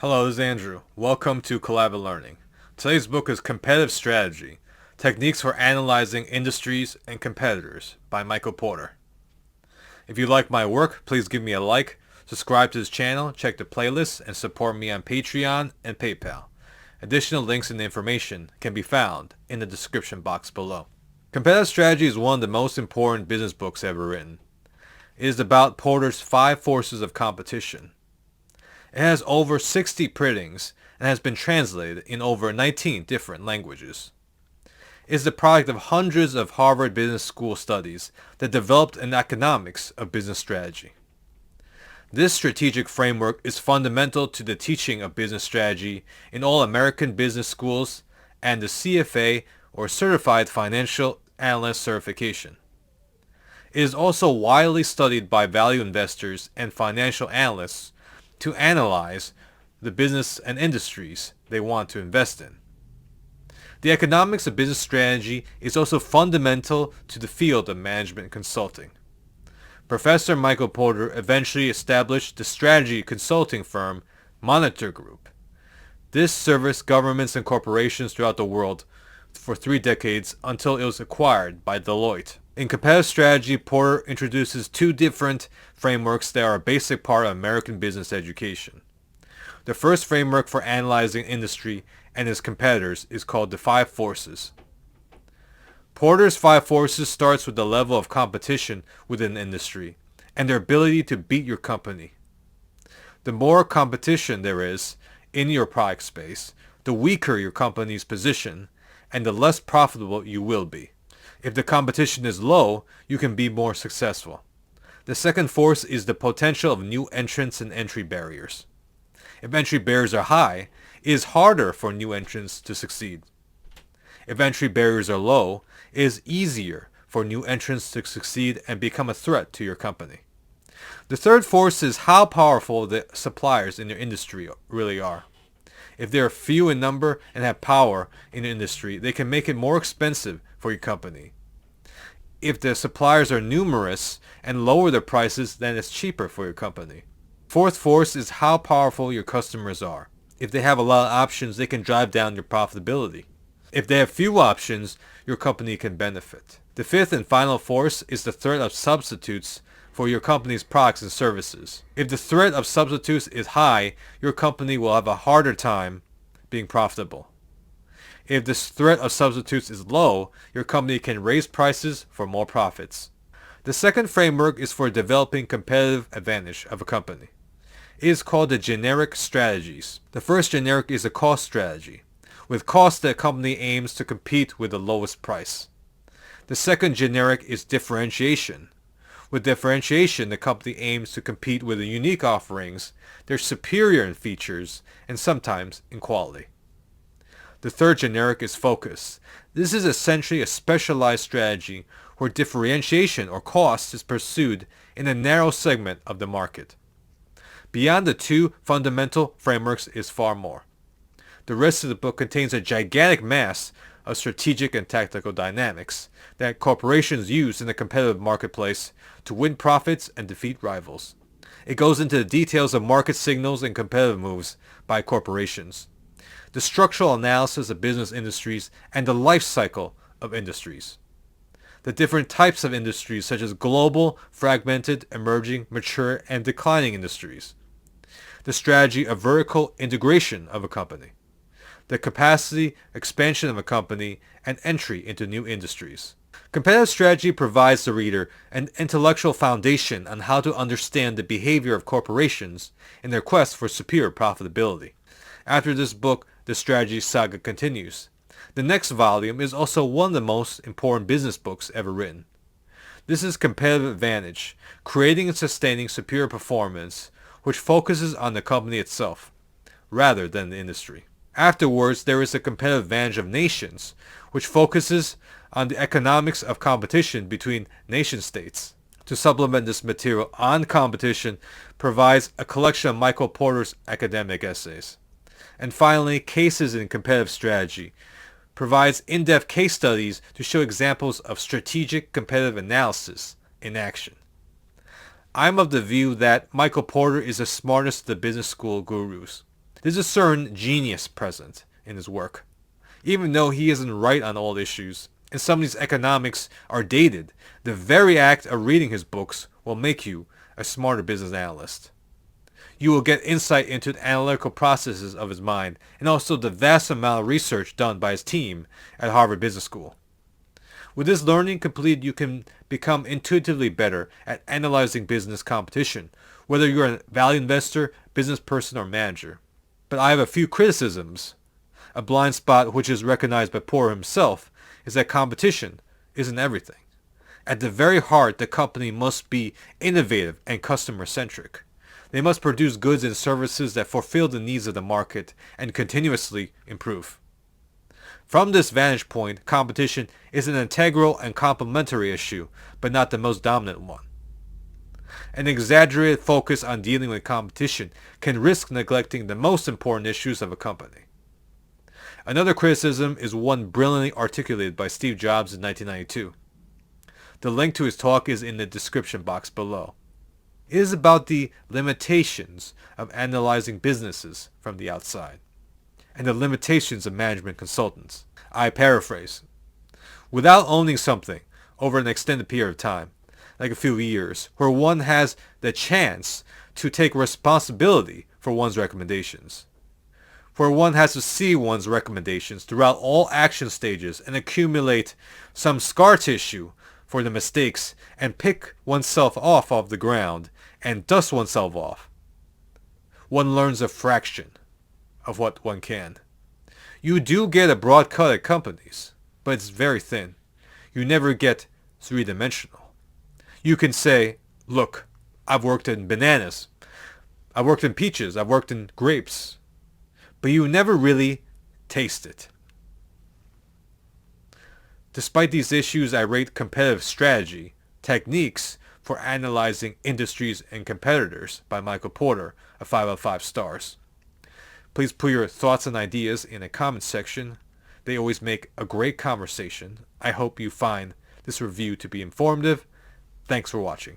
Hello, this is Andrew. Welcome to Collaborative Learning. Today's book is Competitive Strategy, Techniques for Analyzing Industries and Competitors by Michael Porter. If you like my work, please give me a like, subscribe to this channel, check the playlists, and support me on Patreon and PayPal. Additional links and information can be found in the description box below. Competitive Strategy is one of the most important business books ever written. It is about Porter's 5 forces of competition. It has over 60 printings and has been translated in over 19 different languages. It is the product of hundreds of Harvard Business School studies that developed an economics of business strategy. This strategic framework is fundamental to the teaching of business strategy in all American business schools and the CFA or Certified Financial Analyst certification. It is also widely studied by value investors and financial analysts to analyze the business and industries they want to invest in. The economics of business strategy is also fundamental to the field of management consulting. Professor Michael Porter eventually established the strategy consulting firm Monitor Group. This serviced governments and corporations throughout the world for 3 decades until it was acquired by Deloitte. In competitive strategy, Porter introduces 2 different frameworks that are a basic part of American business education. The first framework for analyzing industry and its competitors is called the 5 forces. Porter's 5 forces starts with the level of competition within the industry and their ability to beat your company. The more competition there is in your product space, the weaker your company's position and the less profitable you will be. If the competition is low, you can be more successful. The second force is the potential of new entrants and entry barriers. If entry barriers are high, it is harder for new entrants to succeed. If entry barriers are low, it is easier for new entrants to succeed and become a threat to your company. The third force is how powerful the suppliers in your industry really are. If they are few in number and have power in the industry, they can make it more expensive for your company. If the suppliers are numerous and lower their prices, then it's cheaper for your company. Fourth force is how powerful your customers are. If they have a lot of options, they can drive down your profitability. If they have few options, your company can benefit. The fifth and final force is the threat of substitutes for your company's products and services. If the threat of substitutes is high, your company will have a harder time being profitable. If the threat of substitutes is low, your company can raise prices for more profits. The second framework is for developing competitive advantage of a company. It is called the generic strategies. The first generic is a cost strategy. With cost, the company aims to compete with the lowest price. The second generic is differentiation. With differentiation, the company aims to compete with the unique offerings. They're superior in features and sometimes in quality. The third generic is focus. This is essentially a specialized strategy where differentiation or cost is pursued in a narrow segment of the market. Beyond the 2 fundamental frameworks is far more. The rest of the book contains a gigantic mass of strategic and tactical dynamics that corporations use in the competitive marketplace to win profits and defeat rivals. It goes into the details of market signals and competitive moves by corporations, the structural analysis of business industries, and the life cycle of industries. The different types of industries such as global, fragmented, emerging, mature, and declining industries. The strategy of vertical integration of a company. The capacity expansion of a company, and entry into new industries. Competitive strategy provides the reader an intellectual foundation on how to understand the behavior of corporations in their quest for superior profitability. After this book, the strategy saga continues. The next volume is also one of the most important business books ever written. This is Competitive Advantage, Creating and Sustaining Superior Performance, which focuses on the company itself, rather than the industry. Afterwards, there is the Competitive Advantage of Nations, which focuses on the economics of competition between nation states. To supplement this material on competition provides a collection of Michael Porter's academic essays. And finally, Cases in Competitive Strategy provides in-depth case studies to show examples of strategic competitive analysis in action. I'm of the view that Michael Porter is the smartest of the business school gurus. There's a certain genius present in his work. Even though he isn't right on all issues, and some of these economics are dated, the very act of reading his books will make you a smarter business analyst. You will get insight into the analytical processes of his mind and also the vast amount of research done by his team at Harvard Business School. With this learning completed, you can become intuitively better at analyzing business competition, whether you're a value investor, business person, or manager. But I have a few criticisms. A blind spot which is recognized by Porter himself is that competition isn't everything. At the very heart, the company must be innovative and customer-centric. They must produce goods and services that fulfill the needs of the market and continuously improve. From this vantage point, competition is an integral and complementary issue, but not the most dominant one. An exaggerated focus on dealing with competition can risk neglecting the most important issues of a company. Another criticism is one brilliantly articulated by Steve Jobs in 1992. The link to his talk is in the description box below. It is about the limitations of analyzing businesses from the outside, and the limitations of management consultants. I paraphrase. Without owning something over an extended period of time, like a few years, where one has the chance to take responsibility for one's recommendations, where one has to see one's recommendations throughout all action stages and accumulate some scar tissue for the mistakes and pick oneself off of the ground and dust oneself off. One learns a fraction of what one can. You do get a broad cut at companies, but it's very thin. You never get three-dimensional. You can say, look, I've worked in bananas, I've worked in peaches, I've worked in grapes, but you never really taste it. Despite these issues, I rate competitive strategy, techniques for analyzing industries and competitors by Michael Porter a 5 out of 5 stars. Please put your thoughts and ideas in the comment section. They always make a great conversation. I hope you find this review to be informative. Thanks for watching.